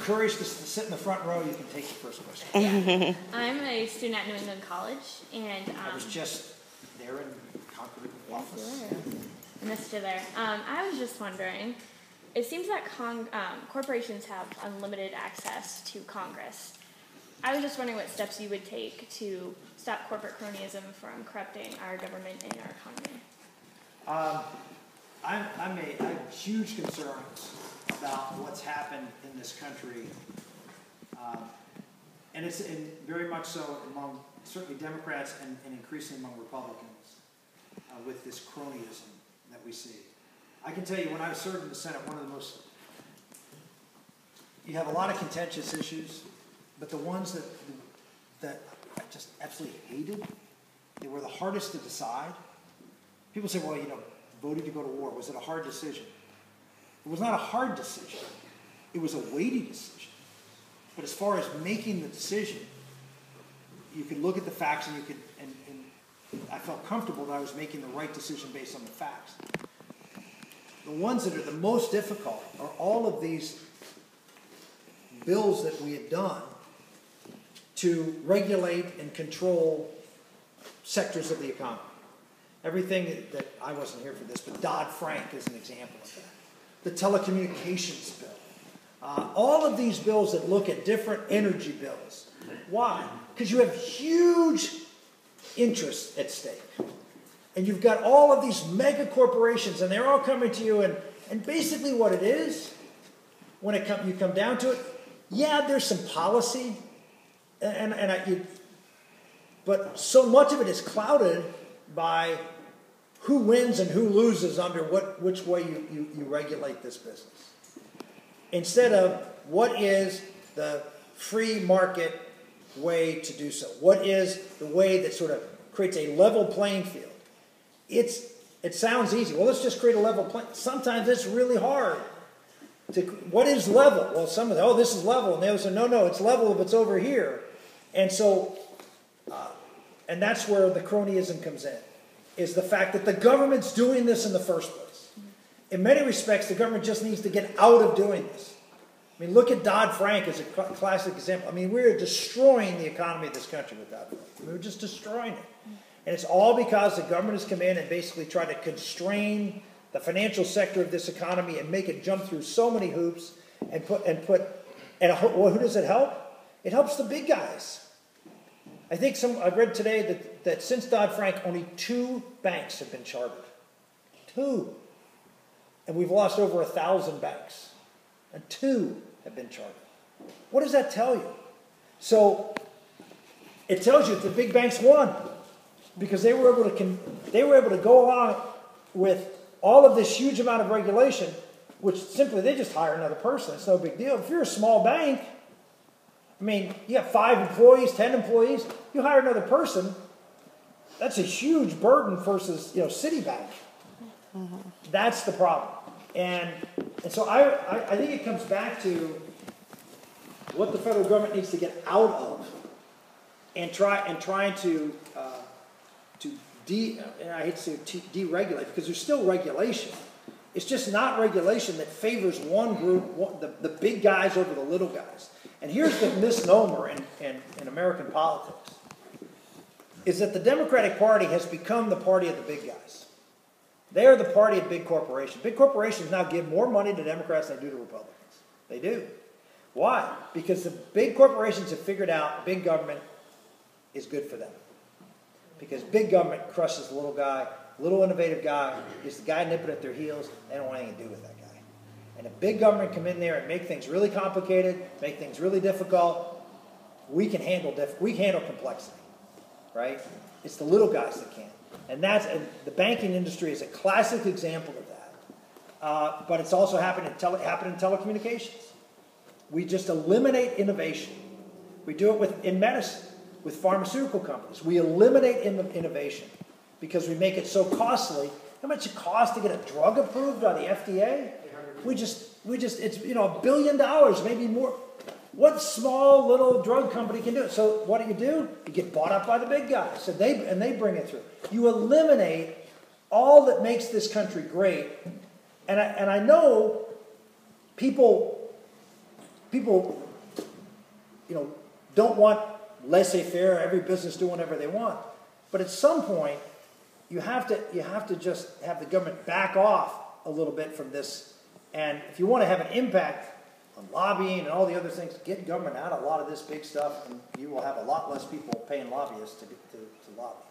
courage to sit in the front row, you can take the first question. Yeah. I'm a student at New England College, and I was just there in Concord office. Yes, I missed you there. I was just wondering, it seems that corporations have unlimited access to Congress. I was just wondering what steps you would take to stop corporate cronyism from corrupting our government and our economy. I have huge concerns about what's happened in this country, and it's very much so among certainly Democrats and increasingly among Republicans with this cronyism that we see. I can tell you, when I served in the Senate, you have a lot of contentious issues, but the ones that I just absolutely hated, they were the hardest to decide. People say, well, voting to go to war, was it a hard decision? It was not a hard decision. It was a weighty decision. But as far as making the decision, you could look at the facts and I felt comfortable that I was making the right decision based on the facts. The ones that are the most difficult are all of these bills that we had done to regulate and control sectors of the economy. Everything that I wasn't here for this, but Dodd-Frank is an example of that. The telecommunications bill. All of these bills that look at different energy bills. Why? Because you have huge interests at stake. And you've got all of these mega corporations, and they're all coming to you, and basically what it is, when you come down to it, yeah, there's some policy, but so much of it is clouded by who wins and who loses under which way you regulate this business. Instead of what is the free market way to do so? What is the way that sort of creates a level playing field? It sounds easy. Well, let's just create a level playing. Sometimes it's really hard. What is level? Well, some of them, oh, this is level. And the others say, no, it's level if it's over here. And so, and that's where the cronyism comes in, is the fact that the government's doing this in the first place. In many respects, the government just needs to get out of doing this. I mean, look at Dodd-Frank as a classic example. I mean, we're destroying the economy of this country with Dodd-Frank. We're just destroying it. And it's all because the government has come in and basically tried to constrain the financial sector of this economy and make it jump through so many hoops and who does it help? It helps the big guys. I think I read today that since Dodd-Frank, only 2 banks have been chartered. 2. And we've lost over 1,000 banks. And 2 have been chartered. What does that tell you? So it tells you that the big banks won because they were able to go along with all of this huge amount of regulation, which simply they just hire another person. It's no big deal. If you're a small bank, I mean, you have 5 employees, 10 employees, you hire another person, that's a huge burden versus, Citibank. Mm-hmm. That's the problem. And so I think it comes back to what the federal government needs to get out of and trying to I hate to say deregulate, because there's still regulation. It's just not regulation that favors one group, the big guys over the little guys. And here's the misnomer in American politics, is that the Democratic Party has become the party of the big guys. They are the party of big corporations. Big corporations now give more money to Democrats than they do to Republicans. They do. Why? Because the big corporations have figured out big government is good for them. Because big government crushes the little guy. Little innovative guy is the guy nipping at their heels. They don't want anything to do with that guy. And if big government come in there and make things really complicated, make things really difficult, we can handle complexity, right? It's the little guys that can't. And the banking industry is a classic example of that. But it's also happened in telecommunications. We just eliminate innovation. We do it in medicine, with pharmaceutical companies. We eliminate innovation because we make it so costly. How much it costs to get a drug approved by the FDA? It's $1 billion, maybe more. What small little drug company can do it? So what do? You get bought up by the big guys, and they bring it through. You eliminate all that makes this country great. And I know people people, don't want laissez-faire, every business do whatever they want. But at some point, you have to just have the government back off a little bit from this. And if you want to have an impact on lobbying and all the other things, get government out of a lot of this big stuff, and you will have a lot less people paying lobbyists to lobby.